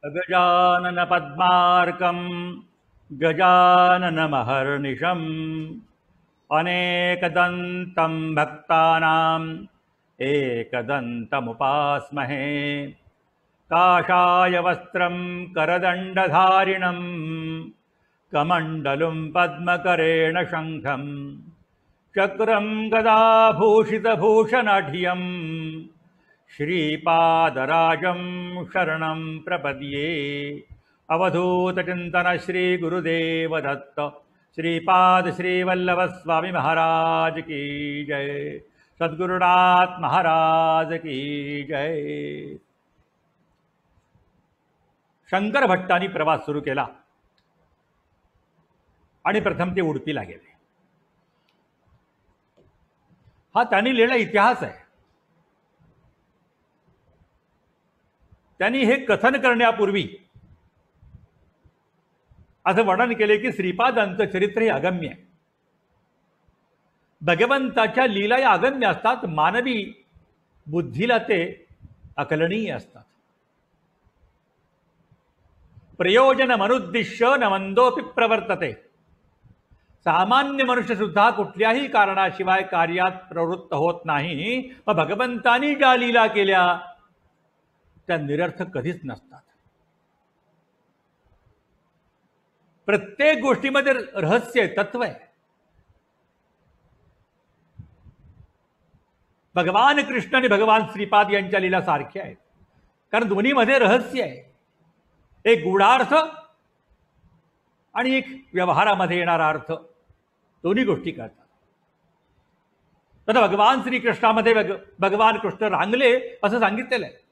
गजानन पद्मार्कं गजाननमहर्निशम् अनेकदन्तं भक्तानाम् एकदन्तमुपास्महे। काषाय वस्त्रं करदण्डधारिणं कमण्डलुं पद्मकरेण शङ्खं चक्रं गदाभूषितभूषणाढ्यं श्रीपादराजं शरणं प्रपद्ये। अवधूतचिन्तन श्री गुरुदेव दत्त श्रीपाद श्रीवल्लभ स्वामी महाराज की जय। सद्गुरुनाथ महाराज की जय। शंकर भट्टांनी प्रवास सुरू केला आणि प्रथम ते उडपीला गेले। हा त्यांनी लिहिलेला इतिहास आहे। त्यांनी हे कथन करण्यापूर्वी असं वर्णन केले की श्रीपादांचं चरित्र हे अगम्य आहे। भगवंताच्या लीला या अगम्य असतात, मानवी बुद्धीला ते अकलनीय असतात। प्रयोजन मनुद्दिश्य न मंदोपि प्रवर्तते। सामान्य मनुष्य सुद्धा कुठल्याही कारणाशिवाय कार्यात प्रवृत्त होत नाही, पण भगवंतानी ज्या लीला केल्या त्या निरर्थक कधीच नसतात। प्रत्येक गोष्टीमध्ये रहस्य आहे, तत्व आहे। भगवान कृष्ण आणि भगवान श्रीपाद यांच्या लीला सारख्या आहेत, कारण दोन्हीमध्ये रहस्य आहे। एक गूढार्थ आणि एक व्यवहारामध्ये येणारा अर्थ, दोन्ही गोष्टी करतात। तर भगवान श्रीकृष्णामध्ये भगवान कृष्ण रांगले असं सांगितलेलं आहे।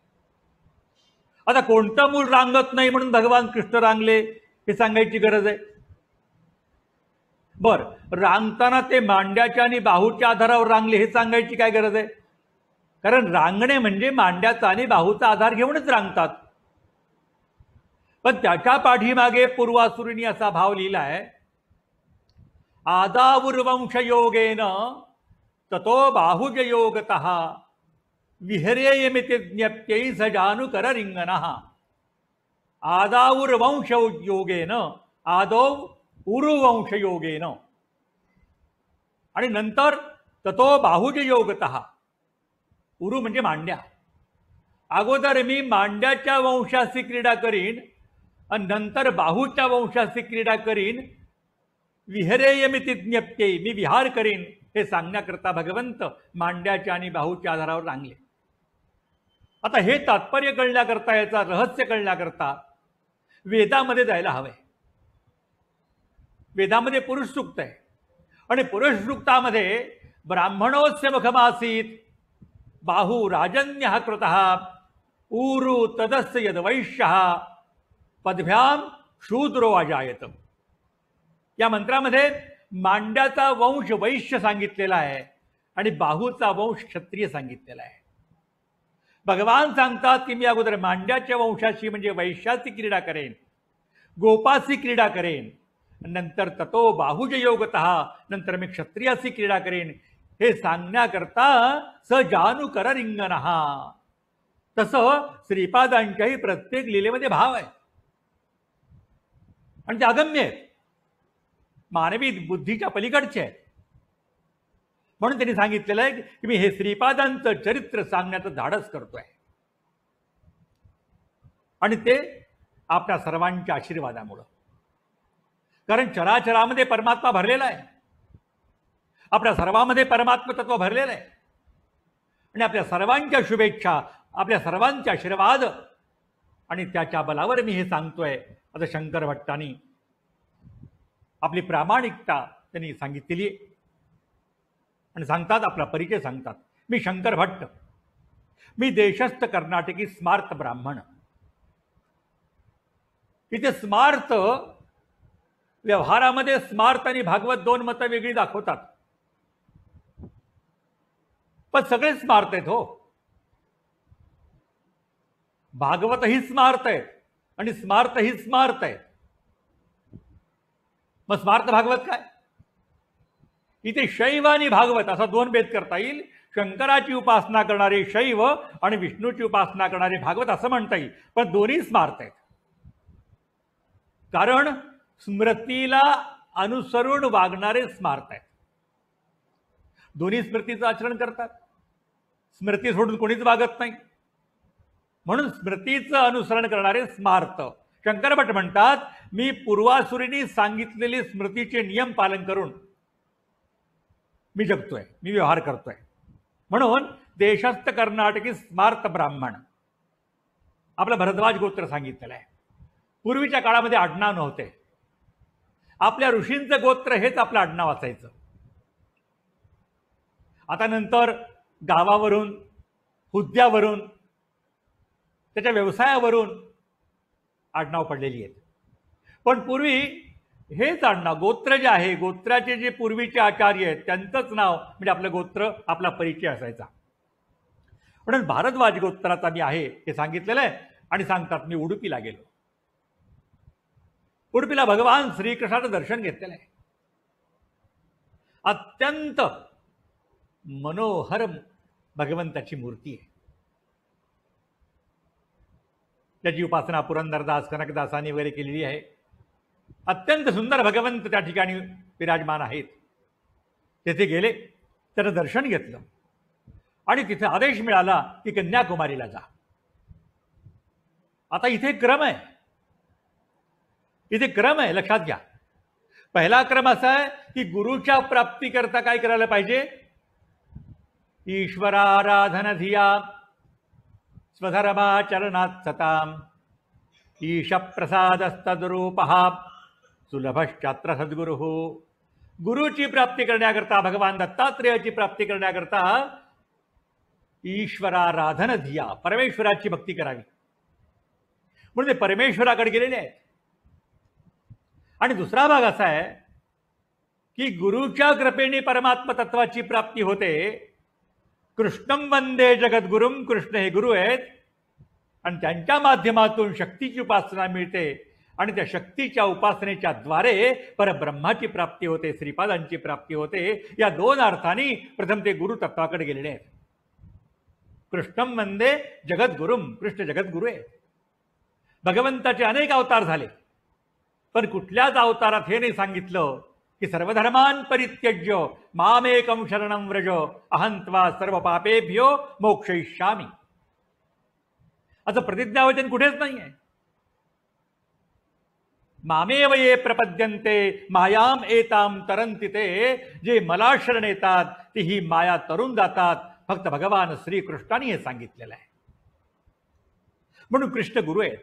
आता कोणतं मूल रांगत नाही म्हणून भगवान कृष्ण रांगले हे सांगायची गरज आहे? बर, रांगताना ते मांड्याच्या आणि बाहूच्या आधारावर रांगले हे सांगायची काय गरज आहे? कारण रांगणे म्हणजे मांड्याचा आणि बाहूचा आधार घेऊनच रांगतात। पण त्याच्या पाठीमागे पूर्वासुरींनी असा भाव लिहिलाय, आदावुर्वंशयोगेन ततो बाहुजयोगतः विहरेयमिति ज्ञप्त्यै स जानुकर रिंगणः। आदावुर्वंशयोगेन, आदौ उरुवंशयोगेन आणि नंतर ततो बाहुजयोगतः। उरु म्हणजे मांड्या। अगोदर मी मांड्याच्या वंशाची क्रीडा करीन आणि नंतर बाहूच्या वंशाची क्रीडा करीन। विहरेयमिति ज्ञप्त्यै, मी विहार करीन हे सांगण्याकरता भगवंत मांड्याच्या आणि बाहूच्या आधारावर रांगले। आता हे तात्पर्य कळण्याकरता, याचा रहस्य कळण्याकरता वेदामध्ये जायला हवंय। वेदामध्ये पुरुष सूक्त आहे आणि पुरुष सूक्तामध्ये ब्राह्मणोस्य मुखमासीत बाहू राजन्यः कृतः ऊरु तदस्य यद्वैश्यः पदभ्याम शूद्रो अजायत। या मंत्रामध्ये मांड्याचा वंश वैश्य सांगितलेला आहे आणि बाहूचा वंश क्षत्रिय सांगितलेला आहे। भगवान सांगतात की मी अगोदर मांड्याच्या वंशाची म्हणजे वैश्याची क्रीडा करेन, गोपाची क्रीडा करेन, नंतर ततो बाहुजयोगतः, नंतर मी क्षत्रियाची क्रीडा करेन हे सांगण्याकरता स जानुकर रिंगणः। तसं श्रीपादांच्याही प्रत्येक लीलेमध्ये भाव आहे आणि ते अगम्य आहेत, मानवी बुद्धीच्या पलीकडचे आहेत। म्हणून त्यांनी सांगितलेलं आहे की मी हे श्रीपादांचं चरित्र सांगण्याचं धाडस करतोय आणि ते आपल्या सर्वांच्या आशीर्वादामुळं। कारण चराचरामध्ये परमात्मा भरलेला आहे, आपल्या सर्वांमध्ये परमात्मा तत्व भरलेलं आहे आणि आपल्या सर्वांच्या शुभेच्छा, आपल्या सर्वांचे आशीर्वाद आणि त्याच्या बलावर मी हे सांगतोय। आता शंकर भट्टांनी आपली प्रामाणिकता त्यांनी सांगितलेली आहे आणि सांगतात, आपला परिचय सांगतात, मी शंकर भट्ट, मी देशस्थ कर्नाटकी स्मार्त ब्राह्मण। इथे स्मार्त व्यवहारामध्ये स्मार्त आणि भागवत दोन मतं वेगळी दाखवतात, पण सगळे स्मार्त आहेत हो। भागवत ही स्मार्त आहेत आणि स्मार्त ही स्मार्त आहेत। मग स्मार्त भागवत काय? इथे शैव आणि भागवत असा दोन भेद करता येईल। शंकराची उपासना करणारे शैव आणि विष्णूची उपासना करणारे भागवत असं म्हणता येईल, पण दोन्ही स्मार्त आहेत। कारण स्मृतीला अनुसरून वागणारे स्मार्त आहेत. दोन्ही स्मृतीचं आचरण करतात. स्मृती सोडून कोणीच वागत नाही. म्हणून स्मृतीचं अनुसरण करणारे स्मार्त. शंकर भट म्हणतात, मी पूर्वासुरींनी सांगितलेले स्मृतीचे नियम पालन करून मी जगतोय, मी व्यवहार करतोय. म्हणून देशस्थ कर्नाटकी स्मार्त ब्राह्मण आपलं भरद्वाज गोत्र सांगितलेलं आहे. पूर्वीच्या काळामध्ये आडनाव नव्हते. आपल्या ऋषींचं गोत्र हेच आपलं आडनाव असायचं. आता नंतर गावावरून, हुद्द्यावरून, त्याच्या व्यवसायावरून आडनाव पडलेली आहेत. पण पूर्वी हेच आडनाव, गोत्र जे आहे, गोत्राचे जे पूर्वीचे आचार्य आहेत त्यांचंच नाव म्हणजे आपलं गोत्र, आपला परिचय असायचा. म्हणून भारद्वाज गोत्राचा मी आहे हे सांगितलेलं आहे. आणि सांगतात, मी उडुपीला गेलो. उडुपीला भगवान श्रीकृष्णाचं दर्शन घेतलेलं आहे. अत्यंत मनोहर भगवंताची मूर्ती आहे. त्याची उपासना पुरंदरदास, कनकदासांनी वगैरे केलेली आहे. अत्यंत सुंदर भगवंत त्या ठिकाणी विराजमान आहेत. तेथे गेले, त्याचं दर्शन घेतलं आणि तिथे आदेश मिळाला की कन्याकुमारीला जा. आता इथे क्रम आहे, इथे क्रम आहे, लक्षात घ्या. पहिला क्रम असा आहे की गुरुच्या प्राप्तीकरता काय करायला पाहिजे? ईश्वराराधन धिया स्वधर्माचरणात् सताम ईश प्रसादस्तद्रूपः सुलभश्चात्र सद्गुरुः. गुरुची प्राप्ती करण्याकरता, भगवान दत्तात्रेयाची प्राप्ती करण्याकरता ईश्वराराधन धिया, परमेश्वराची भक्ती करावी. म्हणून ते परमेश्वराकडे गेलेले आहेत. आणि दुसरा भाग असा आहे की गुरुच्या कृपेने परमात्मा तत्वाची प्राप्ती होते. कृष्णं वंदे जगद्गुरुम, कृष्ण हे गुरु आहेत आणि त्यांच्या माध्यमातून शक्तीची उपासना मिळते आणि त्या शक्तीच्या उपासनेच्या द्वारे परब्रह्माची प्राप्ती होते, श्रीपादांची प्राप्ती होते. या दोन अर्थाने प्रथम ते गुरु तत्वाकडे गेलेले आहेत. कृष्णं वंदे जगद्गुरुम, कृष्ण जगद्गुरु आहेत. भगवंताचे अनेक अवतार झाले, पण कुठल्याच अवतारात हे नाही सांगितलं की सर्वधर्मान परित्यज्य मामेकं शरणं व्रज अहं त्वा सर्व पापेभ्यो मोक्षयिष्यामि. असं प्रतिज्ञावचन कुठेच नाही आहे. मामेव ये प्रपद्यन्ते मायाम एताम तरन्ति ते. जे मला शरण येतात ती ही माया तरून जातात. फक्त भगवान श्रीकृष्णाने हे सांगितलेलं आहे. म्हणून कृष्ण गुरु आहेत.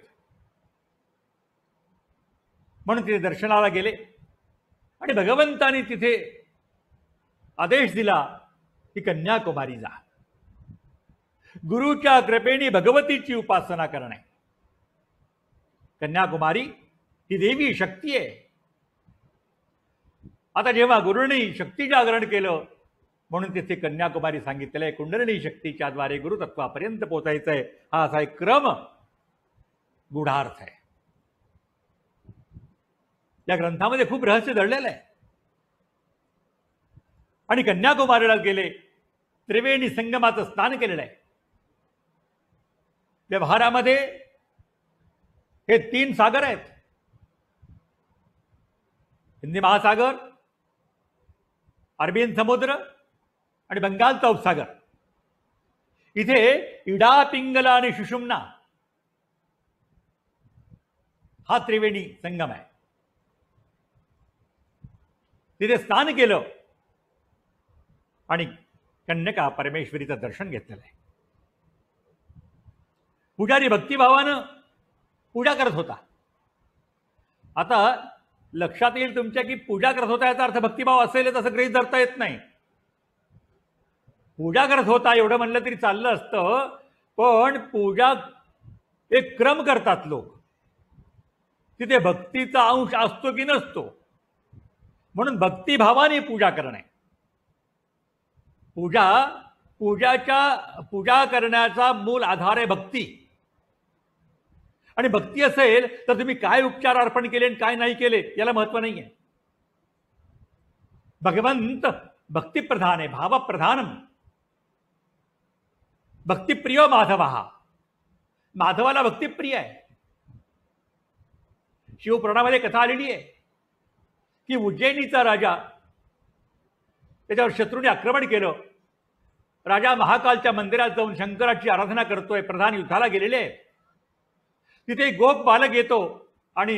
म्हणून तिथे दर्शनाला गेले आणि भगवंताने तिथे आदेश दिला की कन्याकुमारी जा. गुरुच्या कृपेने भगवतीची उपासना करणे. कन्याकुमारी ही देवी शक्ती आहे. आता जेव्हा गुरुंनी शक्ती जागरण केलं म्हणून तिथे कन्याकुमारी सांगितलेलं आहे. कुंडलिनी शक्तीच्या द्वारे गुरुतत्वापर्यंत पोहोचायचंय. हा असा एक क्रम गूढार्थ आहे. या ग्रंथामध्ये खूप रहस्य दडलेलं आहे. आणि कन्याकुमारीला गेले, त्रिवेणी संगमाचं स्नान केलेलं आहे. व्यवहारामध्ये हे 3 सागर आहेत. हिंदी महासागर, अरबियन समुद्र आणि बंगालचा उपसागर. इथे इडा, पिंगला आणि सुषुम्ना हा त्रिवेणी संगम आहे. तिथे स्नान केलं आणि कन्यका परमेश्वरीचं दर्शन घेतलेलं आहे. पुजारी भक्तिभावानं पूजा करत होता. आता लक्षात येईल तुमच्या की पूजा करत होता याचा अर्थ भक्तिभाव असेल असं गृहीत धरता येत नाही. पूजा करत होता एवढं म्हणलं तरी चाललं असतं, पण पूजा एक क्रम करतात लोक. तिथे भक्तीचा अंश असतो की नसतो. म्हणून भक्तिभावाने पूजा करणे. पूजा करण्याचा मूल आधार आहे भक्ती. आणि भक्ती असेल तर तुम्ही काय उपचार अर्पण केले आणि काय नाही केले याला महत्व नाही आहे. भगवंत भक्तिप्रधान आहे, भावप्रधानम. भक्तिप्रिय माधव, माधवाला भक्तिप्रिय आहे. शिवपुराणामध्ये कथा आलेली आहे की उज्जैनीचा राजा, त्याच्यावर शत्रूने आक्रमण केलं. राजा महाकालच्या मंदिरात जाऊन शंकराची आराधना करतोय. प्रधान युद्धाला गेलेले आहे. तिथे एक गोप बालक येतो आणि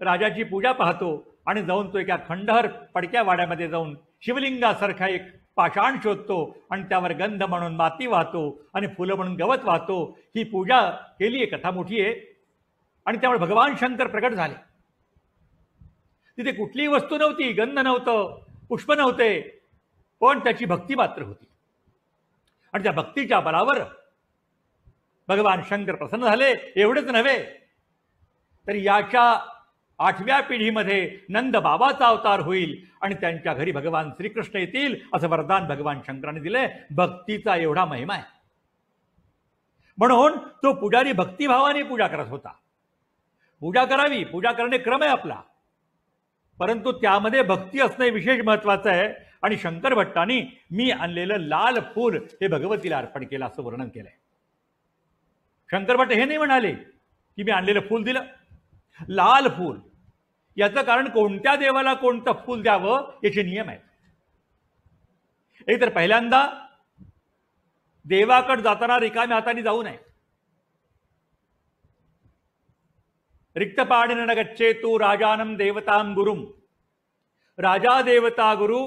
राजाची पूजा पाहतो आणि जाऊन तो एका खंडहर पडक्या वाड्यामध्ये जाऊन शिवलिंगासारखा एक पाषाण शोधतो आणि त्यावर गंध म्हणून माती वाहतो आणि फुलं म्हणून गवत वाहतो. ही पूजा केली आहे, कथा मोठी आहे. आणि त्यामुळे भगवान शंकर प्रकट झाले. तिथे कुठलीही वस्तू नव्हती, गंध नव्हतं, पुष्प नव्हते, पण त्याची भक्ती मात्र होती. आणि त्या भक्तीच्या बलावर भगवान शंकर प्रसन्न झाले. एवढेच नव्हे तर याच्या 8व्या पिढीमध्ये नंद बाबाचा अवतार होईल आणि त्यांच्या घरी भगवान श्रीकृष्ण येतील असं वरदान भगवान शंकराने दिले. भक्तीचा एवढा महिमा आहे. म्हणून तो पुजारी भक्तिभावाने पूजा करत होता. पूजा करावी, पूजा करणे क्रम आहे आपला, परंतु त्यामध्ये भक्ती असणे विशेष महत्वाचं आहे. आणि शंकर भट्टांनी मी आणलेलं लाल फूल हे भगवतीला अर्पण केलं असं वर्णन केलंय. शंकर भट्ट हे नाही म्हणाले की मी आणलेलं फूल दिलं. लाल फूल याचं कारण कोणत्या देवाला कोणतं फूल द्यावं याचे नियम आहेत. एक तर पहिल्यांदा देवाकडे जाताना रिकाम्या हाताने जाऊ नये. रिक्त पाणिन न गच्छेतु राजानं देवतां गुरुम. राजा, देवता, गुरु,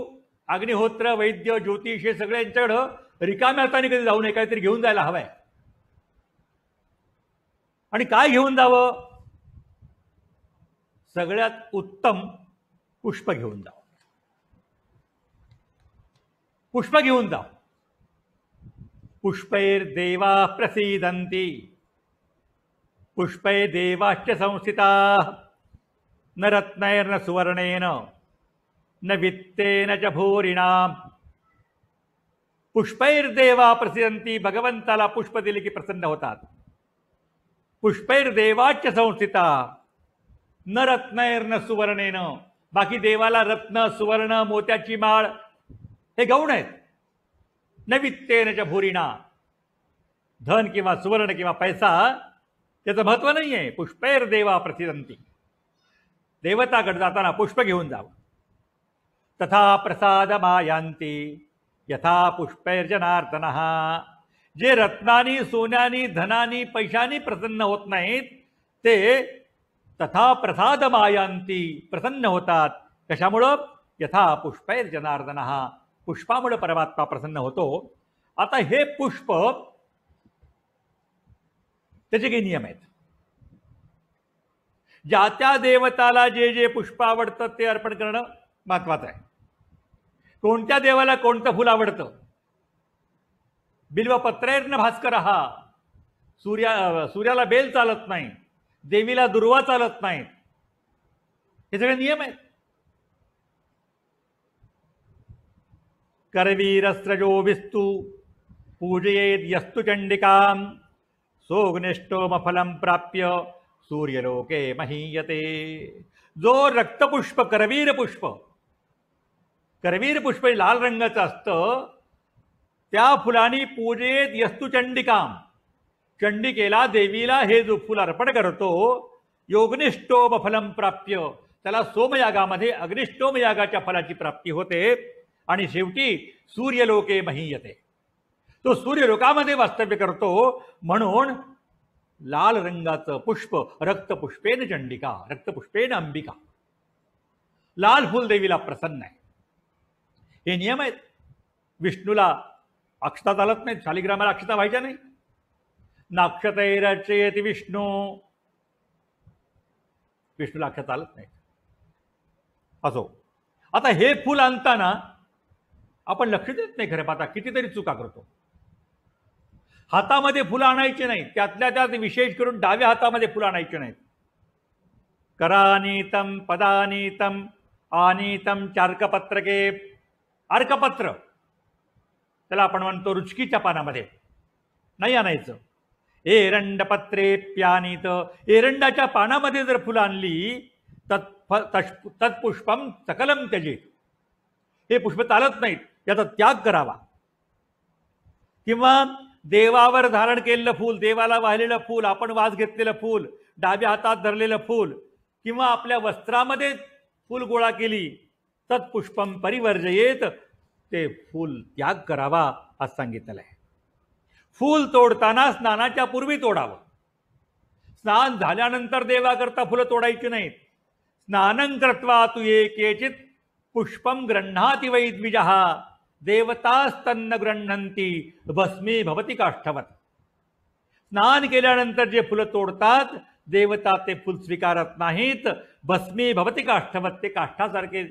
अग्निहोत्र, वैद्य, ज्योतिष हे सगळ्यांच्याकडं रिकाम्या हाताने कधी जाऊ नये. काहीतरी घेऊन जायला हवंय. आणि काय घेऊन जावं? सगळ्यात उत्तम पुष्प घेऊन जावं. पुष्प घेऊन जावं. पुष्पैर्देवा प्रसीदन्ति पुष्पै देवाश्च संस्थिता न रत्नैर्न सुवर्णेन न वित्तेन च भूरिणा. पुष्पैर्देवा प्रसीदन्ति. भगवंताला पुष्प दिले की प्रसन्न होतात. पुष्पैर्देवाश्च संस्थिता न रत्नैर्न सुवर्णेन. बाकी देवाला रत्न, सुवर्ण, मोत्याची माळ हे गौण आहेत. न वित्तेन च भूरिणा. धन किंवा सुवर्ण किंवा पैसा त्याचं महत्व नाही आहे. पुष्पैर्देवा प्रसीदन्ति. देवताकडे जाताना पुष्प घेऊन जावं. तथा प्रसादमायांती यथा पुष्पैर्जनार्दनः. जे रत्नानी, सोन्यानी, धनानी, पैशानी प्रसन्न होत नाहीत ते तथा प्रसादमायांती प्रसन्न होतात. कशामुळं? यथा पुष्पैर्जनार्दनः. पुष्पामुळे परमात्मा प्रसन्न होतो. आता हे पुष्प त्याचे काही नियम आहेत. ज्या त्या देवताला जे जे पुष्प आवडतं ते अर्पण करणं महत्वाचं आहे. कोणत्या देवाला कोणतं फुल आवडतं? बिल्वपत्रैर्न भास्करः. सूर्याला बेल चालत नाही, देवीला दुर्वा चालत नाहीत. हे सगळे नियम आहेत. करवीरस्रजो विस्तु पूजयेद यस्तु चंडिकां सोग्निष्टोमफलं प्राप्य सूर्यलोके महीयते. जो रक्तपुष्प, करवीर पुष्प, करवीर पुष्प लाल रंगाचं असतं, त्या फुलांनी पूजेत यस्तु चंडिकाम. चंडिकेला, देवीला हे जो फुल अर्पण करतो, योगनिष्ठोमफलं प्राप्य, त्याला सोमयागामध्ये अग्निष्टोम यागाच्या फलाची प्राप्ती होते. आणि शेवटी सूर्यलोके महीयते. तो सूर्यलोकामध्ये वास्तव्य करतो. म्हणून लाल रंगाचं पुष्प रक्तपुष्पेन चंडिका, रक्तपुष्पेन अंबिका. लाल फुल देवीला प्रसन्न आहे. हे नियम आहेत. विष्णूला अक्षता चालत नाहीत, शालिग्रामाला अक्षता व्हायच्या नाही. नाक्षतैरचयति विष्णू. विष्णूला अक्षता चालत नाही. असो, आता हे फुल आणताना आपण लक्ष देत नाही. खरं पाहता कितीतरी चुका करतो. हातामध्ये फुलं आणायची नाहीत. त्यातल्या त्यात विशेष करून डाव्या हातामध्ये फुलं आणायची नाहीत. करानीतम पदानीतम आनीतम चार्कपत्रके. अर्कपत्र त्याला आपण म्हणतो रुचकीच्या पानामध्ये नाही आणायचं. एरंडपत्रेप्यानीत. एरंडाच्या पानामध्ये जर फुलं आणली तत्पुष्पम सकलम त्यजेत. हे पुष्प चालत नाहीत, याचा त्याग करावा. किंवा देवावर धारण केलेलं फूल, देवाला वाहिलेलं फूल, आपण वास घेतलेलं फूल, डाव्या हातात धरलेलं फूल, किंवा आपल्या वस्त्रामध्ये फूल गोळा केली, तत्पुष्पम परिवर्जयेत, ते फूल त्याग करावा असं सांगितलेलं आहे. फूल तोडताना स्नानाच्या पूर्वी तोडावं. स्नान झाल्यानंतर देवाकरता फुलं तोडायची नाहीत. स्नानं कृत्वा तू ये केचित पुष्पम गृह्णाति वै द्विजः देवतास्तन्न गृह्णन्ति भस्मी भवती काष्ठवत. स्नान केल्यानंतर जे फुलं तोडतात देवता ते फुल स्वीकारत नाहीत. भस्मी भवती काष्ठवत, ते काष्ठासारखे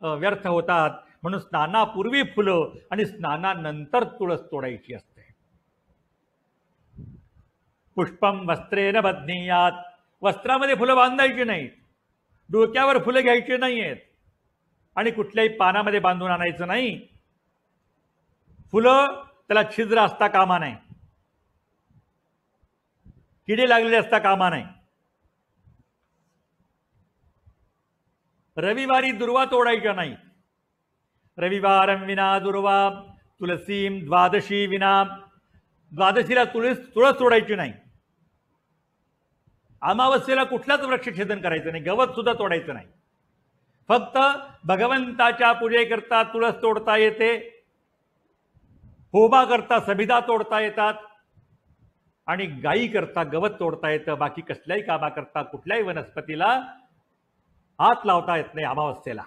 व्यर्थ होतात. म्हणून स्नानापूर्वी फुलं आणि स्नानानंतर तुळस तोडायची असते. पुष्पम वस्त्रेन बध्नीयात, वस्त्रामध्ये फुलं बांधायची नाहीत, डोक्यावर फुलं घ्यायची नाहीयेत आणि कुठल्याही पानामध्ये बांधून आणायचं नाही. फुलं त्याला छिद्र असता कामा नाही, किडे लागलेले असता कामा नाही. रविवारी दुर्वा तोडायच्या नाही. रविवारं विना दुर्वा तुलसीम द्वादशी विना, द्वादशीला तुळस तोडायची नाही. अमावस्येला कुठलाच वृक्षछेदन करायचं नाही, गवत सुद्धा तोडायचं नाही. फक्त भगवंताच्या पूजेकरता तुळस तोडता येते, होबा करता सभिधा तोडता येतात आणि गायी करता गवत तोडता येतं. बाकी कसल्याही कामाकरता कुठल्याही वनस्पतीला हात लावता येत नाही अमावस्येला.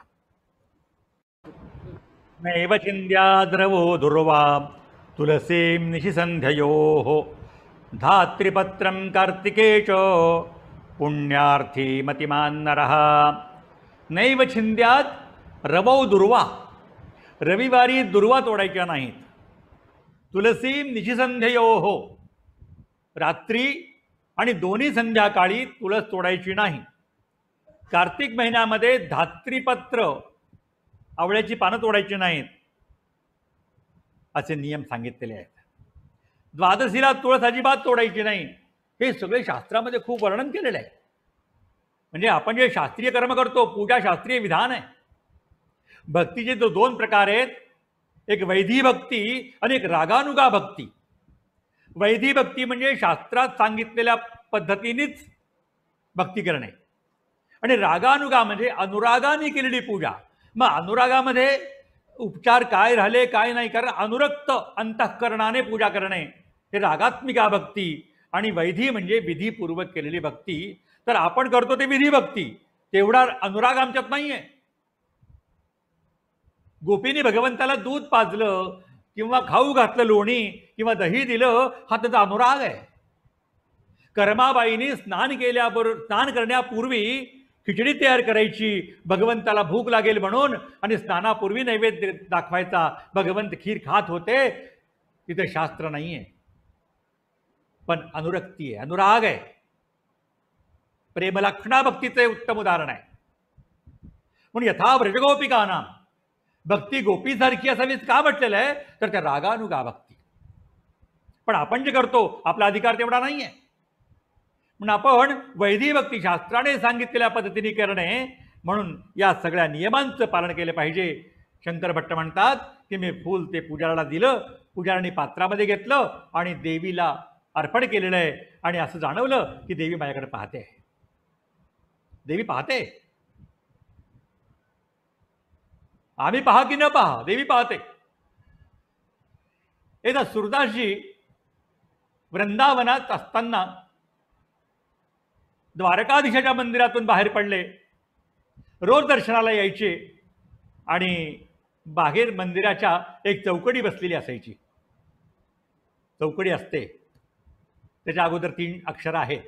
नैव चिंद्या द्रवो दुर्वा तुलसीं निशिसंध्ययोः धात्रिपत्रं कार्तिकेश पुण्यार्थी मतिमान नरः. नैव छिंद्यात रवौ दुर्वा, रविवारी दुर्वा तोडायच्या नाहीत. तुलसीं निशिसंध्ययोः, रात्री आणि दोन्ही संध्याकाळी तुळस तोडायची नाही. कार्तिक महिन्यामध्ये धात्रीपत्र, आवळ्याची पानं तोडायची नाहीत असे नियम सांगितलेले आहेत. द्वादशीला तुळस अजिबात तोडायची नाही. हे सगळे शास्त्रामध्ये खूप वर्णन केलेलं आहे. म्हणजे आपण जे शास्त्रीय कर्म करतो, पूजा शास्त्रीय विधान आहे. भक्तीचे जो दोन प्रकार आहेत, एक वैधी भक्ती आणि एक रागानुगा भक्ती. वैधी भक्ती म्हणजे शास्त्रात सांगितलेल्या पद्धतीनेच भक्ती करणे आणि रागानुगा म्हणजे अनुरागाने केलेली पूजा. मग अनुरागामध्ये उपचार काय राहिले काय नाही, कारण अनुरक्त अंतःकरणाने पूजा करणे हे रागात्मिका भक्ती. आणि वैधी म्हणजे विधीपूर्वक केलेली भक्ती. तर आपण करतो ते विधी भक्ती, तेवढा अनुराग आमच्यात नाहीये. गोपीने भगवंताला दूध पाजलं किंवा खाऊ घातलं, लोणी किंवा दही दिलं, हा त्याचा अनुराग आहे. कर्माबाईंनी स्नान करण्यापूर्वी खिचडी तयार करायची, भगवंताला भूक लागेल म्हणून, आणि स्नानापूर्वी नैवेद्य दाखवायचा. भगवंत खीर खात होते. तिथे शास्त्र नाहीये, पण अनुरक्ती आहे, अनुराग आहे. प्रेमलक्षणा भक्तीचे उत्तम उदाहरण आहे. म्हणून यथा व्रजगोपिकानां, भक्ती गोपीसारखी असावीच का म्हटलेलं आहे, तर त्या रागानुगा भक्ती. पण आपण जे करतो आपला अधिकार तेवढा नाहीये. म्हणून आपण वैधी भक्ती शास्त्राने सांगितलेल्या पद्धतीने करणे, म्हणून या सगळ्या नियमांचं पालन केलं पाहिजे. शंकर भट्ट म्हणतात की मी फूल ते पुजाऱ्याला दिलं, पुजाऱ्याने पात्रामध्ये घेतलं आणि देवीला अर्पण केलेलं आहे, आणि असं जाणवलं की देवी माझ्याकडे पाहते. देवी पाहते. आम्ही पहा की न पहा, देवी पाहते. एकदा सुरदासजी वृंदावनात असताना द्वारकाधीशाच्या मंदिरातून बाहेर पडले. रोज दर्शनाला यायचे आणि बाहेर मंदिराच्या एक चौकडी बसलेली असायची. चौकडी असते, त्याच्या अगोदर 3 अक्षर आहेत.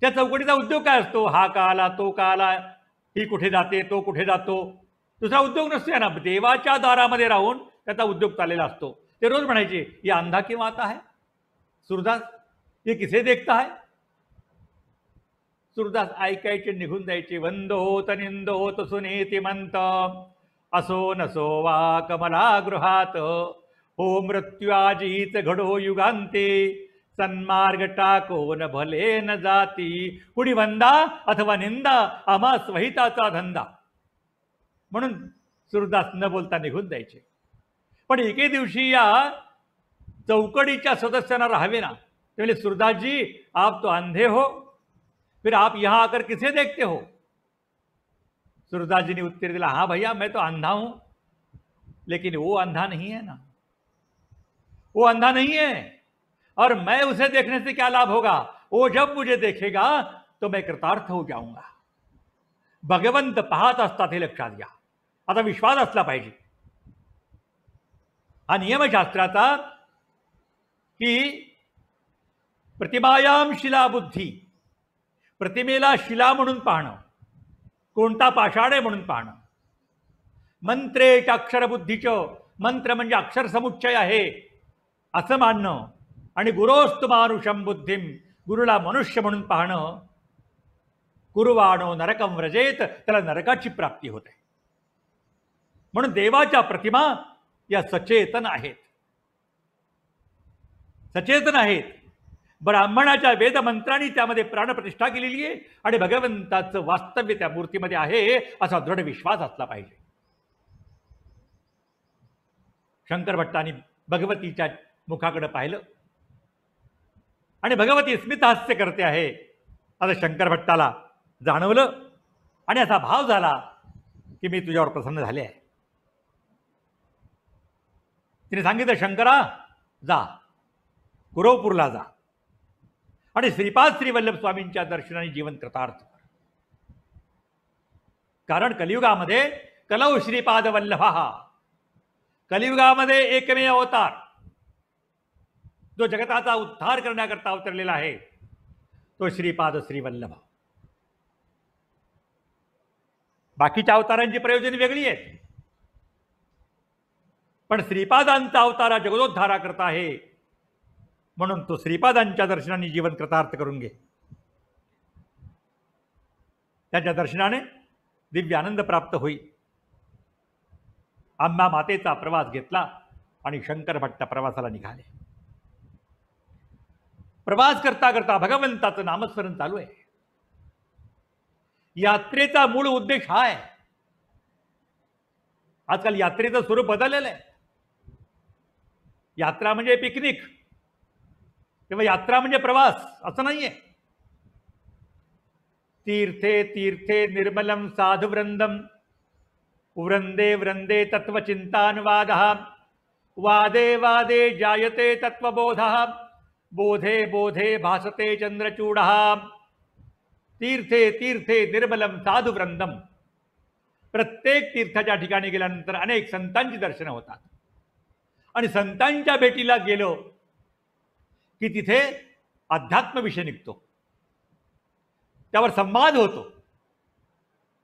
त्या चौकटीचा उद्योग काय असतो? हा का आला, तो का आला, ही कुठे जाते, तो कुठे जातो. दुसरा उद्योग नसतो ना. देवाच्या दारामध्ये राहून त्याचा उद्योग चाललेला असतो. ते रोज म्हणायचे, ये अंधा क्यों आता है सूरदास, ये किसे देखता है. सूरदास ऐकायचे, निघून जायचे. वंद होत निंद होत सुनेती मंत, असो नसो वा कमला गृहात, हो मृत्यूआजीच घडो युगांते, सन्मार्ग टाको न भले न जाती, कुणी वंदा अथवा निंदा, आम्हा स्वहिताचा धंदा. म्हणून सूरदास न बोलता निघून जायचे. पण एके दिवशी या चौकडीच्या सदस्यांना राहावे ना. ते म्हणले, सूरदासजी आप तो अंधे हो, फिर आप यहां आकर किसे देखते हो? सूरदास जी ने उत्तर दिया, हाँ भैया मैं तो अंधा हूं, लेकिन वो अंधा नहीं है ना, वो अंधा नहीं है, और मैं उसे देखने से क्या लाभ होगा? वो जब मुझे देखेगा तो मैं कृतार्थ हो जाऊंगा. भगवंत पाहत असतात हे लक्षात घ्या. आता विश्वास असला पाहिजे. हा नियम आहे शास्त्राचा की प्रतिमायाम शिला बुद्धी, प्रतिमेला शिला म्हणून पाहणं, कोणता पाषाण आहे म्हणून पाहणं. मंत्रेच अक्षरबुद्धीचं, मंत्र म्हणजे अक्षर समुच्चय आहे असं मानणं, आणि गुरोस्तु मानुषम बुद्धिम, गुरुला मनुष्य म्हणून पाहणं. कुर्वाणो नरकम व्रजेत, त्याला नरकाची प्राप्ती होते. म्हणून देवाच्या प्रतिमा या सचेतन आहेत, सचेतन आहेत. ब्राह्मणाच्या वेदमंत्रांनी त्यामध्ये प्राणप्रतिष्ठा केलेली आहे आणि भगवंताचं वास्तव्य त्या मूर्तीमध्ये आहे असा दृढ विश्वास असला पाहिजे. शंकर भट्टांनी भगवतीच्या मुखाकडे पाहिलं आणि भगवती स्मितहास्य करते आहे असं शंकर भट्टाला जाणवलं आणि असा भाव झाला की मी तुझ्यावर प्रसन्न झाले आहे. तिने सांगितलं, शंकरा जा, कुरवपूरला जा आणि श्रीपाद श्रीवल्लभ स्वामींच्या दर्शनाने जीवन कृतार्थ कर. कारण कलियुगामध्ये कलौ श्रीपाद वल्लभ, कलियुगामध्ये एकमेव अवतार जो जगताचा उद्धार करण्याकरता अवतरलेला आहे तो श्रीपाद श्रीवल्लभ. बाकीच्या अवतारांची प्रयोजने वेगळी आहेत, पण श्रीपादांचा अवतार हा जगदोद्धारा करता आहे, म्हणून तो श्रीपादांच्या दर्शनाने जीवन कृतार्थ करून घे. त्याच्या दर्शनाने दिव्य आनंद प्राप्त होईल. आंबा मातेचा प्रवास घेतला आणि शंकर भट्ट प्रवासाला निघाले. प्रवास करता करता भगवंताचं नामस्मरण चालू आहे. यात्रेचा मूळ उद्देश हा आहे. आजकाल यात्रेचं स्वरूप बदललेलं आहे. यात्रा म्हणजे पिकनिक किंवा यात्रा म्हणजे प्रवास असं नाहीये. तीर्थे तीर्थे निर्मलम साधु वृंदम, वृंदे वृंदे तत्वचिंतानुवादः, वादे वादे जायते तत्वबोधः, बोधे बोधे भासते चंद्रचूडः. तीर्थे तीर्थे निर्मलम साधु वृंदम. प्रत्येक तीर्थाच्या ठिकाणी गेल्यानंतर अनेक संतांची दर्शनं होतात आणि संतांच्या भेटीला गेलो की तिथे अध्यात्म विषय निघतो, त्यावर संवाद होतो.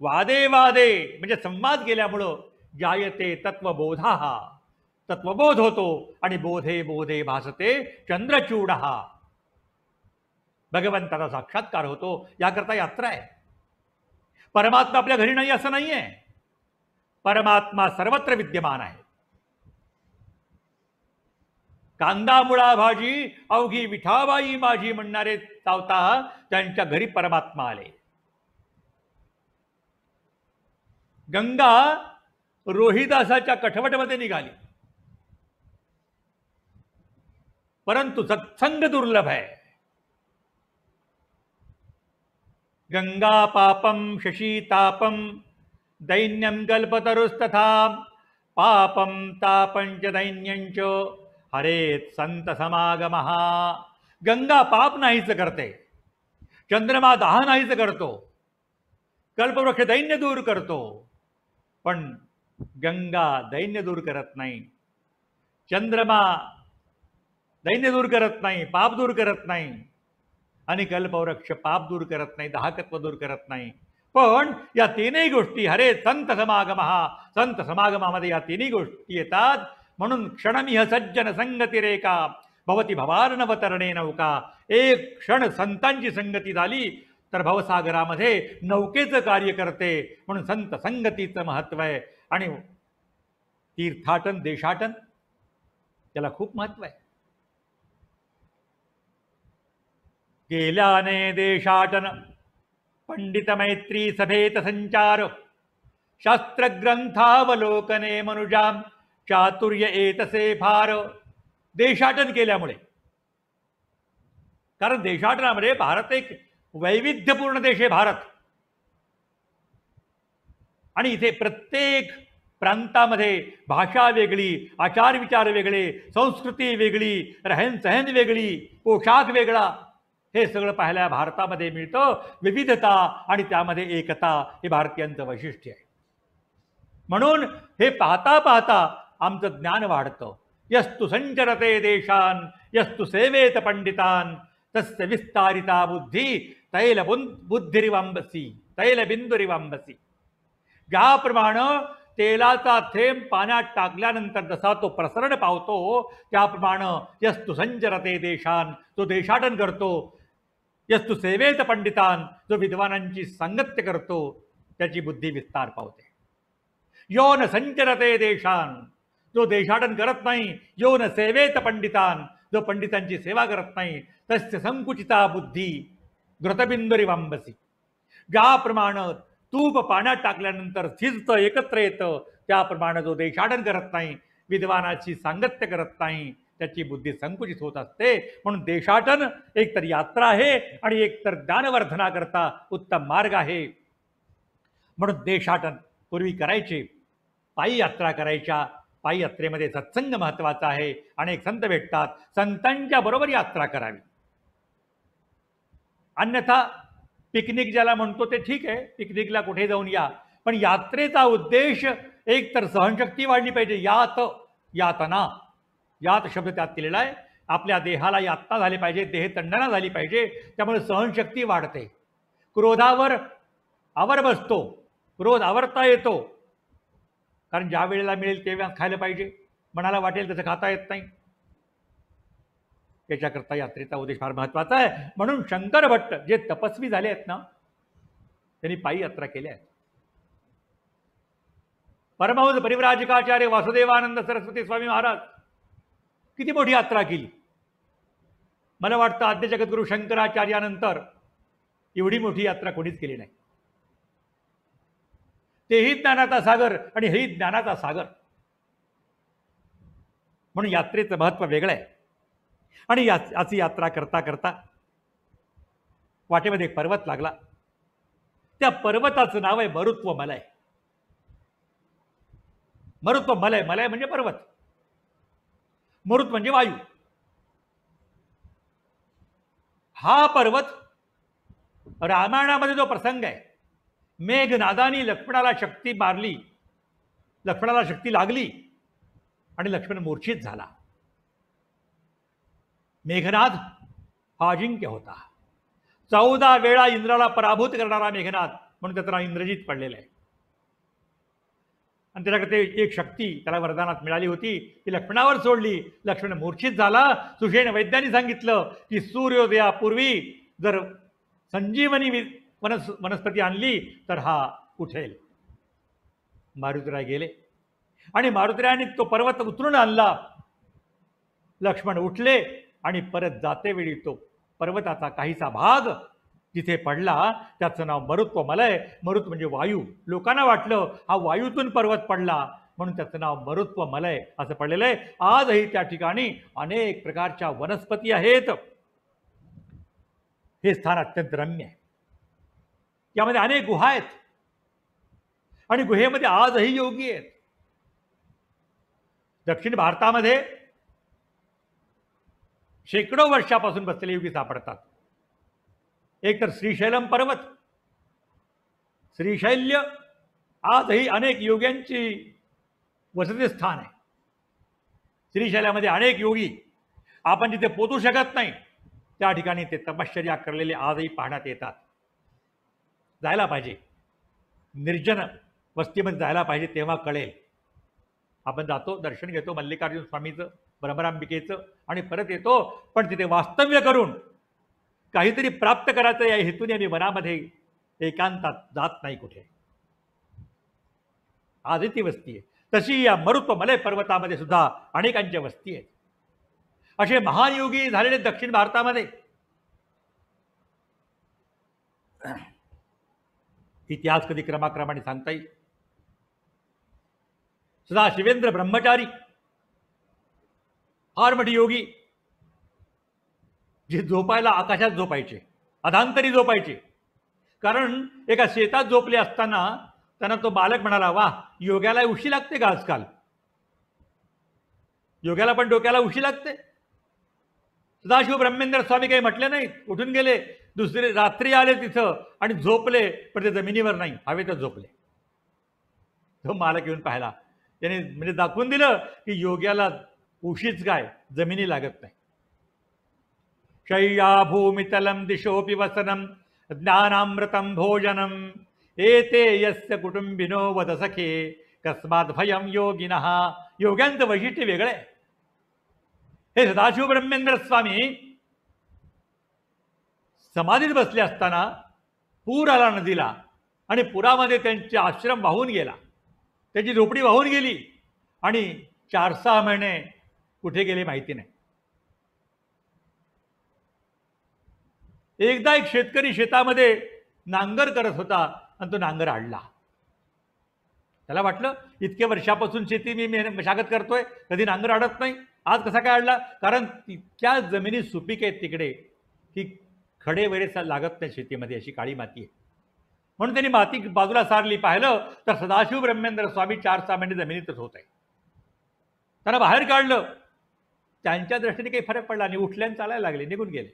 वादे वादे म्हणजे संवाद गेल्यामुळं जायते तत्वबोधः, तत्वबोध होतो आणि बोधे बोधे भासते चंद्रचूडः, भगवंताचा साक्षात्कार होतो. याकरता यात्रा आहे. परमात्मा आपल्या घरी नाही असं नाहीये. परमात्मा सर्वत्र विद्यमान आहे. कांदा मुळा भाजी अवघी विठाबाई माझी म्हणणारे सावता त्यांच्या घरी परमात्मा आले. गंगा रोहिदासाच्या कठवटमध्ये निघाली, परंतु सत्संग दुर्लभ आहे. गंगा पापम शशीतापम दैन्यम कल्पतरुस्तथा, पापम तापंच दैन्यंच हरेत संत समागमः. गंगा पाप नाहीच करते, चंद्रमा दाह नाहीच करतो, कल्पवृक्ष दैन्य दूर करतो, पण गंगा दैन्य दूर करत नाही. चंद्रमा दैन्य दूर करत नाही, पाप दूर करत नाही, आणि कल्पवृक्ष पाप दूर करत नाही, दाहकत्व दूर करत नाही. पण या तीनही गोष्टी हरे संत समागमः, संत समागमामध्ये या तिन्ही गोष्टी येतात. म्हणून क्षणमिह सज्जन संगती रेका भवती भवार्णवतरणे नौका. एक क्षण संतांची संगती झाली तर भवसागरामध्ये नौकेचं कार्य करते. म्हणून संत संगतीचं महत्व आहे. आणि तीर्थाटन देशाटन त्याला खूप महत्व आहे. गेल्याने देशाटन पंडित मैत्री सभेत संचार, शास्त्रग्रंथावलोकने मनुजाम चातुर्य एतसे फार. देशाटन केल्यामुळे, कारण देशाटनामध्ये भारत एक वैविध्यपूर्ण देश आहे भारत. आणि इथे प्रत्येक प्रांतामध्ये भाषा वेगळी, आचार विचार वेगळे, संस्कृती वेगळी, रहनसहन वेगळी, पोशाख वेगळा, हे सगळं पाहायला भारतामध्ये मिळतं. विविधता आणि त्यामध्ये एकता हे भारतीयांचं वैशिष्ट्य आहे. म्हणून हे पाहता पाहता आमचं ज्ञान वाढतं. यस्तु संचरते देशान यस्तु सेवेत पंडितान तस्य विस्तारिता बुद्धी तैल बुद्धिरिवांबसी तैल बिंदुरिवांबसी. ज्याप्रमाणे तेलाचा थेंब पाण्यात टाकल्यानंतर जसा तो प्रसरण पावतो, त्याप्रमाणे यस्तु संचरते देशान, जो देशाटन करतो, यस्तु सेवेत पंडितान, जो विद्वानांची सांगत्य करतो, त्याची बुद्धी विस्तार पावते. यो न संचरते देशान, जो देशाटन करत नाही, यो न सेवेत पंडितान, जो पंडितांची सेवा करत नाही, तस्य संकुचिता बुद्धी घृतबिंदुरिवांबसी. ज्याप्रमाणे तूप पाण्यात टाकल्यानंतर शिजतं, एकत्र येतं, त्याप्रमाणे जो देशाटन करत नाही, विद्वानाची सांगत्य करत नाही, त्याची बुद्धी संकुचित होत असते. म्हणून देशाटन एकतर यात्रा आहे आणि एकतर ज्ञानवर्धनाकरता उत्तम मार्ग आहे. म्हणून देशाटन पूर्वी करायचे, पायी यात्रा करायच्या. पायी यात्रेमध्ये सत्संग महत्वाचा आहे. अनेक संत भेटतात, संतांच्या बरोबर यात्रा करावी. अन्यथा पिकनिक ज्याला म्हणतो ते ठीक आहे, पिकनिकला कुठे जाऊन या, पण यात्रेचा उद्देश एक तर सहनशक्ती वाढली पाहिजे. यातना, यात शब्द त्यात केलेला आहे. आपल्या देहाला यातना झाली पाहिजे, देह तंडना झाली पाहिजे, त्यामुळे सहनशक्ती वाढते. क्रोधावर आवर बसतो, क्रोध आवरता येतो, कारण ज्या वेळेला मिळेल तेव्हा खायला पाहिजे, मनाला वाटेल तसं खाता येत नाही. याच्याकरता यात्रेचा उद्देश फार महत्वाचा आहे. म्हणून शंकर भट्ट जे तपस्वी झाले आहेत ना, त्यांनी पायी यात्रा केल्या आहेत. परमहंस परिव्राजकाचार्य वासुदेवानंद सरस्वती स्वामी महाराज किती मोठी यात्रा केली. मला वाटतं आद्य जगद्गुरु शंकराचार्यानंतर एवढी मोठी यात्रा कोणीच केली नाही. तेही ज्ञानाचा सागर आणि हेही ज्ञानाचा सागर. म्हणून यात्रेचं महत्व वेगळं आहे. आणि याची यात्रा करता करता वाटेमध्ये एक पर्वत लागला. त्या पर्वताचं नाव आहे मरुत्व मलय. मरुत्व मलय, मलय म्हणजे पर्वत, मरुत म्हणजे वायू. हा पर्वत रामायणामध्ये जो प्रसंग आहे, मेघनादानी लक्ष्मणाला शक्ती मारली, लक्ष्मणाला शक्ती लागली आणि लक्ष्मण मूर्छित झाला. मेघनाद हा अजिंक्य होता. 14 वेळा इंद्राला पराभूत करणारा मेघनाद, म्हणून त्याचं नाव इंद्रजित पडलेलं आहे. आणि त्याच्याकडे एक शक्ती त्याला वरदानात मिळाली होती, ती लक्ष्मणावर सोडली. लक्ष्मण मूर्छित झाला. सुषेण वैद्यांनी सांगितलं की सूर्योदयापूर्वी जर संजीवनी वनस्पती आणली तर हा उठेल. मारुतीराय गेले आणि मारुतीरायाने तो पर्वत उतरून आणला. लक्ष्मण उठले आणि परत जातेवेळी तो पर्वताचा काहीसा भाग जिथे पडला त्याचं नाव मरुत्व मलय. मरुत म्हणजे वायू. लोकांना वाटलं हा वायूतून पर्वत पडला, म्हणून त्याचं नाव मरुत्व मलय असं पडलेलं आहे. आजही त्या ठिकाणी अनेक प्रकारच्या वनस्पती आहेत. हे स्थान अत्यंत रम्य आहे. यामध्ये अनेक गुहा आहेत आणि गुहेमध्ये आजही योगी आहेत. दक्षिण भारतामध्ये शेकडो वर्षापासून बसलेले योगी सापडतात. एक तर श्रीशैलम पर्वत, श्रीशैल्य आजही अनेक योग्यांची वसतिस्थान आहे. श्रीशैल्यामध्ये अनेक योगी, आपण जिथे पोचू शकत नाही त्या ठिकाणी ते तपश्चर्या करलेले आजही पाहण्यात येतात. जायला पाहिजे, निर्जन वस्तीमध्ये जायला पाहिजे, तेव्हा कळेल. आपण जातो, दर्शन घेतो मल्लिकार्जुन स्वामीचं, भ्रमरांबिकेचं आणि परत येतो, पण तिथे वास्तव्य करून काहीतरी प्राप्त करायचं या हेतूने आम्ही वनामध्ये एकांतात जात नाही कुठे. आजही ती वस्ती आहे. तशी या मरुत्व मलय पर्वतामध्ये सुद्धा अनेकांच्या वस्ती आहेत. असे महान योगी झालेले दक्षिण भारतामध्ये. इतिहास कधी क्रमाक्रमाने सांगता येईल. सदा शिवेंद्र ब्रह्मचारी फार मोठी योगी, जे झोपायला आकाशात झोपायचे. अधांतरी झोपायचे. कारण एका शेतात झोपले असताना त्यांना तो बालक म्हणाला, वा, योग्याला उशी लागते का आजकाल? योग्याला पण डोक्याला उशी लागते. सदाशिव ब्रह्मेंद्र स्वामी काही म्हटले नाही, उठून गेले. दुसरी रात्री आले तिथं आणि झोपले, पण ते जमिनीवर नाही, हवेतच झोपले. तो मालक येऊन पाहिला. त्याने म्हणजे दाखवून दिलं की योग्याला उशीच काय, जमिनी लागत नाही. शय्या भूमितलम दिशोपि वसनम ज्ञानामृतम भोजनम एते यस्य कुटुंबिनो वद सखे कस्मात भयम योगिनः. योग्यांचं वैशिष्ट्य वेगळं आहे. हे सदाशिव ब्रह्मेंद्र स्वामी समाधीत बसले असताना पूर आला नदीला आणि पुरामध्ये त्यांचे आश्रम वाहून गेला, त्यांची झोपडी वाहून गेली आणि 4-6 महिने कुठे गेले माहिती नाही. एकदा एक शेतकरी शेतामध्ये नांगर करत होता आणि तो नांगर आडला. त्याला वाटलं इतक्या वर्षापासून शेती मी मशागत करतोय, कधी नांगर आडत नाही, आज कसा काय आडला? कारण तितक्या जमिनी सुपीक आहेत तिकडे की खडे वगैरे लागत नाही शेतीमध्ये, अशी काळी माती आहे. म्हणून त्यांनी माती बाजूला सारली. पाहिलं तर सदाशिव ब्रह्मेंद्र स्वामी 4-6 महिने जमिनीतच होत आहे. त्यांना बाहेर काढलं. त्यांच्या दृष्टीने काही फरक पडला नाही, उठल्याने चालायला लागले, निघून गेले.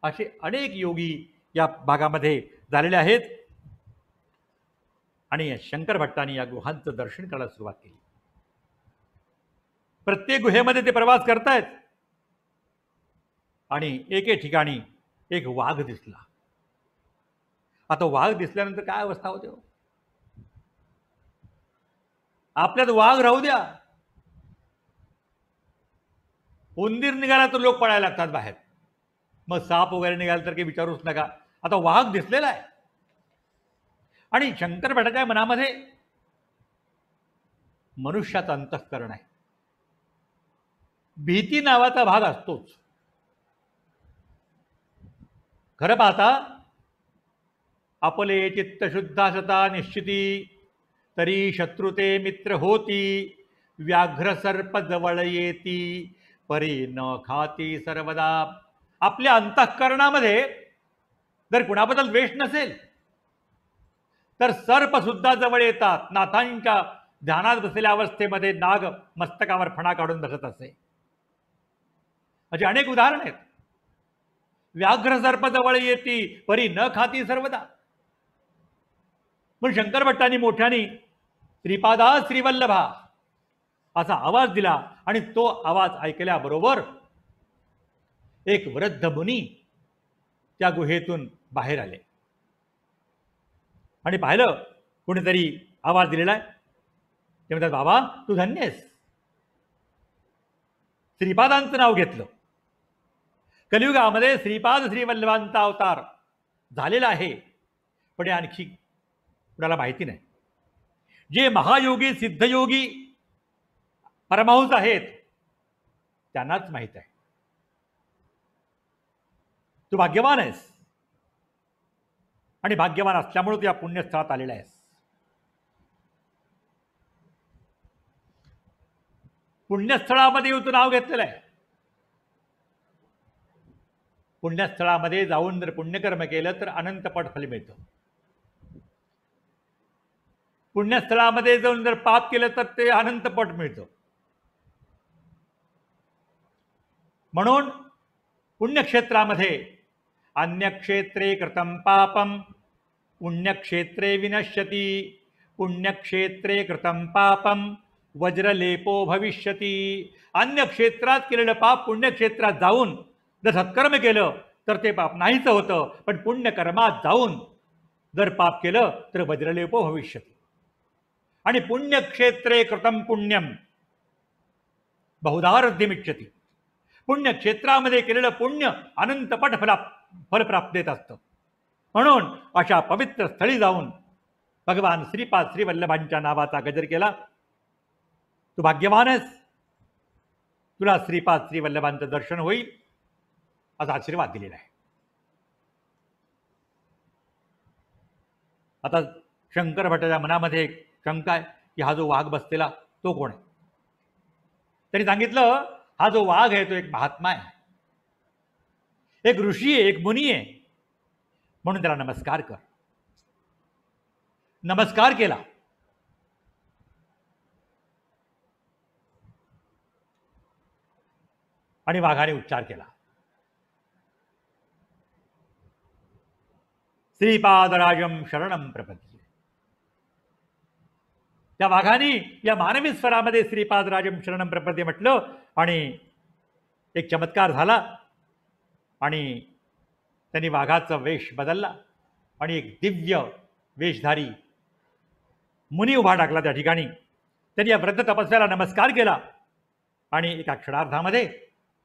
असे अनेक योगी या भागामध्ये झालेले आहेत. आणि शंकर भट्टांनी या गुहांचं दर्शन करायला सुरुवात केली. प्रत्येक गुहेमध्ये ते प्रवास करतायत आणि एके ठिकाणी एक वाघ दिसला. आता वाघ दिसल्यानंतर काय अवस्था होते? आपल्यात वाघ राहू द्या, उंदीर निघाला तर लोक पळायला लागतात बाहेर, मग साप वगैरे निघाला तर काही विचारूच नका. आता वाघ दिसलेला आहे आणि शंकर भट्टाच्या मनामध्ये मनुष्याचं अंतःकरण आहे. भीती नावाचा भाग असतोच. खरं पाहता आपले चित्त शुद्धासता निश्चिती तरी शत्रुते मित्र होती व्याघ्र सर्प जवळ येती परी न खाती सर्वदा. आपल्या अंतःकरणामध्ये जर कुणाबद्दल द्वेष नसेल तर सर्प सुद्धा जवळ येतात. नाथांच्या ध्यानात बसलेल्या अवस्थेमध्ये नाग मस्तकावर फणा काढून बसत असे. अशी अनेक उदाहरण आहेत. व्याघ्र सर्प जवळ येती परी न खाती सर्वदा. पण शंकर भट्टांनी मोठ्याने श्रीपादा श्रीवल्लभा असा आवाज दिला आणि तो आवाज ऐकल्याबरोबर एक वृद्ध मुनी त्या गुहेतून बाहेर आले आणि पाहिलं कोणीतरी आवाज दिलेला आहे. ते म्हणतात, बाबा तू धन्य आहेस. श्रीपादांचं नाव घेतलं. कलियुगामध्ये श्रीपाद श्रीवल्लभांचा अवतार झालेला आहे, पण आणखी कुणाला माहिती नाही. जे महायोगी सिद्धयोगी परमहंस आहेत त्यांनाच माहित आहे. तू भाग्यवान आहेस आणि भाग्यवान असल्यामुळे तू या पुण्यस्थळात आलेला आहेस. पुण्यस्थळामध्ये येऊन तू नाव घेतलेलं आहे. पुण्यस्थळामध्ये जाऊन जर पुण्यकर्म केलं तर अनंत पट फल मिळतं. पुण्यस्थळामध्ये जाऊन जर पाप केलं तर ते अनंत पट मिळतं. म्हणून पुण्यक्षेत्रामध्ये अन्यक्षेत्रे कृतं पापम पुण्यक्षेत्रे विनश्यति पुण्यक्षेत्रे कृतं पापम वज्रलेपो भविष्यति. अन्य क्षेत्रात केलेलं पाप पुण्यक्षेत्रात जाऊन जर सत्कर्म केलं तर ते पाप नाहीच होतं, पण पुण्यकर्मात जाऊन जर पाप केलं तर वज्रलेपो भविष्यति. आणि पुण्यक्षेत्रे कृतं पुण्यम बहुधा रद्धिमिच्छति. पुण्यक्षेत्रामध्ये केलेलं पुण्य अनंतपट फलप्राप्त देत असतं. म्हणून अशा पवित्र स्थळी जाऊन भगवान श्रीपाद श्रीवल्लभांच्या नावाचा गजर केला. तू भाग्यवान आहेस, तुला श्रीपाद श्रीवल्लभांचं दर्शन होईल असा आशीर्वाद दिलेला आहे. आता शंकर भट्टाच्या मनामध्ये एक शंका आहे की हा जो वाघ बसलेला तो कोण आहे? त्यांनी सांगितलं हा जो वाघ आहे तो एक महात्मा आहे, एक ऋषी आहे, एक मुनी आहे. म्हणून त्याला नमस्कार कर. नमस्कार केला. आणि वाघाने उच्चार केला, श्रीपादराजम शरणम प्रपद्ये. त्या वाघाने या मानवी स्वरामध्ये श्रीपादराजम शरणम प्रपद्ये म्हटलं आणि एक चमत्कार झाला. आणि त्यांनी वाघाचा वेश बदलला आणि एक दिव्य वेशधारी मुनी उभा टाकला त्या ठिकाणी. त्यांनी या वृद्ध तपस्व्याला नमस्कार केला आणि एका क्षणार्धामध्ये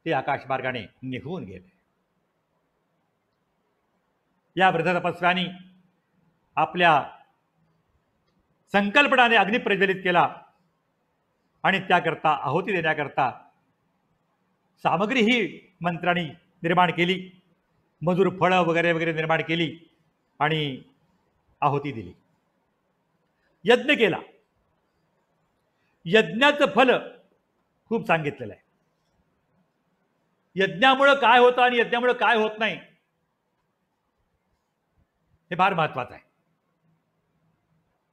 ते आकाशमार्गाने निघून गेले. या वृद्ध तपस्व्यानी आपल्या संकल्पनाने अग्नी प्रज्वलित केला आणि त्याकरता आहुती देण्याकरता सामग्री ही मंत्र्यांनी निर्माण केली. मजूर फळं वगैरे वगैरे निर्माण केली आणि आहुती दिली. यज्ञ केला. यज्ञाचं फल खूप सांगितलेलं आहे. यज्ञामुळं काय होतं आणि यज्ञामुळं काय होत नाही हे फार महत्वाचं आहे.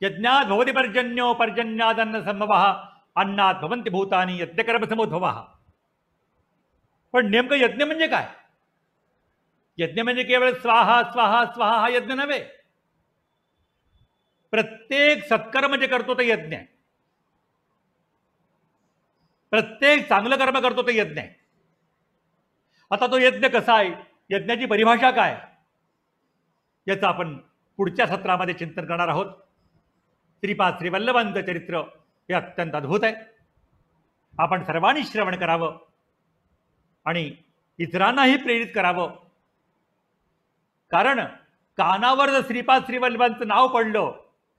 यज्ञात भवति पर्जन्यो पर्जन्यादन्न संभवः अन्नात भवन्ति भूतानि यज्ञकर्म समुद्भवः. पण नेमकं यज्ञ म्हणजे काय? यज्ञ म्हणजे केवळ स्वाहा स्वाहा स्वाहा हा यज्ञ नव्हे. प्रत्येक सत्कर्म जे करतो ते यज्ञ आहे. प्रत्येक चांगलं कर्म करतो ते यज्ञ आहे. आता तो यज्ञ कसा आहे, यज्ञाची परिभाषा काय, याचं आपण पुढच्या सत्रामध्ये चिंतन करणार आहोत. श्रीपाद श्रीवल्लभांचं चरित्र हे अत्यंत अद्भुत आहे. आपण सर्वांनी श्रवण करावं आणि इतरांनाही प्रेरित करावं. कारण कानावर जर श्रीपाद श्रीवल्लभांचं नाव पडलं,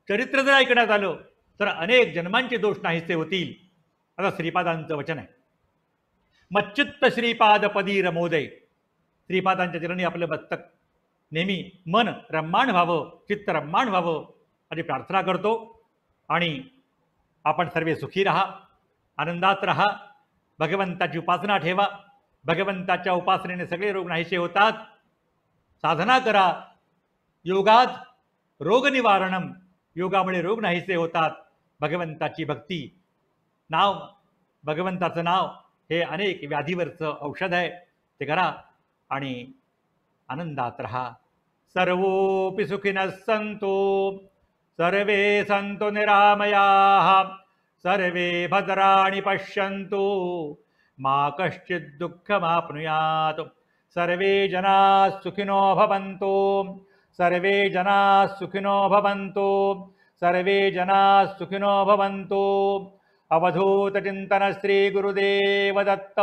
चरित्र जर ऐकण्यात आलं तर अनेक जन्मांचे दोष नाहीसे होतील. आता श्रीपादांचं वचन आहे, मच्चित्त श्रीपाद पदी रमोदय. श्रीपादांच्या चरणी आपलं मस्तक नेहमी मन रम्माण व्हावं, चित्त रम्माण व्हावं अशी प्रार्थना करतो. आणि आपण सर्व सुखी राहा, आनंदात राहा, भगवंताची उपासना ठेवा. भगवंताच्या उपासनेने सगळे रोग नाहीसे होतात. साधना करा. योगात रोग निवारणम, योगामुळे रोग नाहीसे होतात. भगवंताची भक्ती, नाव, भगवंताचं नाव हे अनेक व्याधीवरचं औषध आहे. ते करा आणि आनंदात रहा. सर्वोपि सुखिनः सन्तु, सर्वे सन्तु निरामयाः, सर्वे भद्राणि पश्यन्तु, मा कश्चित् दुःखमाप्नुयात्. सर्वे जनाः सुखिनो भवन्तु, सर्वे जनाः सुखिनो भवन्तु, सर्वे जनाः सुखिनो भवन्तु. अवधूत चिंतन श्री गुरुदेव दत्त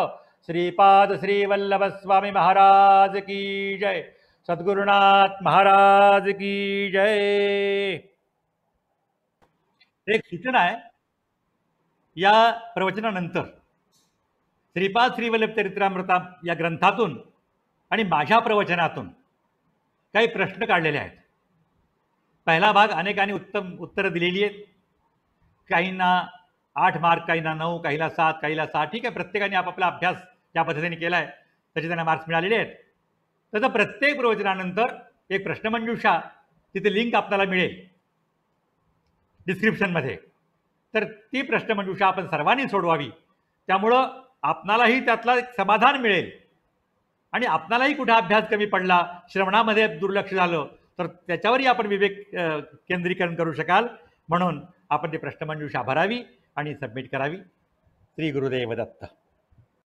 श्रीपाद श्रीवल्लभ स्वामी महाराज की जय. सद्गुरुनाथ महाराज की जय. एक सूचना आहे, या प्रवचनानंतर श्रीपाद श्रीवल्लभ चरित्रामृता या ग्रंथातून आणि माझ्या प्रवचनातून काही प्रश्न काढलेले आहेत. पहिला भाग अनेकांनी उत्तम उत्तरं दिलेली आहेत. काहींना 8 मार्क, काहींना 9, काहीला 7, काहीला 6. ठीक आहे, प्रत्येकाने आपापला अभ्यास ज्या पद्धतीने केला आहे त्याचे त्यांना मार्क्स मिळालेले आहेत. त्याचं प्रत्येक प्रवचनानंतर एक प्रश्नमंजुषा, तिथे लिंक आपल्याला मिळेल डिस्क्रिप्शनमध्ये. तर ती प्रश्नमंजुषा आपण सर्वांनी सोडवावी. त्यामुळं आपणालाही त्यातला एक समाधान मिळेल आणि आपणालाही कुठे अभ्यास कमी पडला, श्रवणामध्ये दुर्लक्ष झालं तर त्याच्यावरही आपण विवेक केंद्रीकरण करू शकाल. म्हणून आपण ती प्रश्नमंजुषा भरावी आणि सबमिट करावी. श्री गुरुदेव दत्त.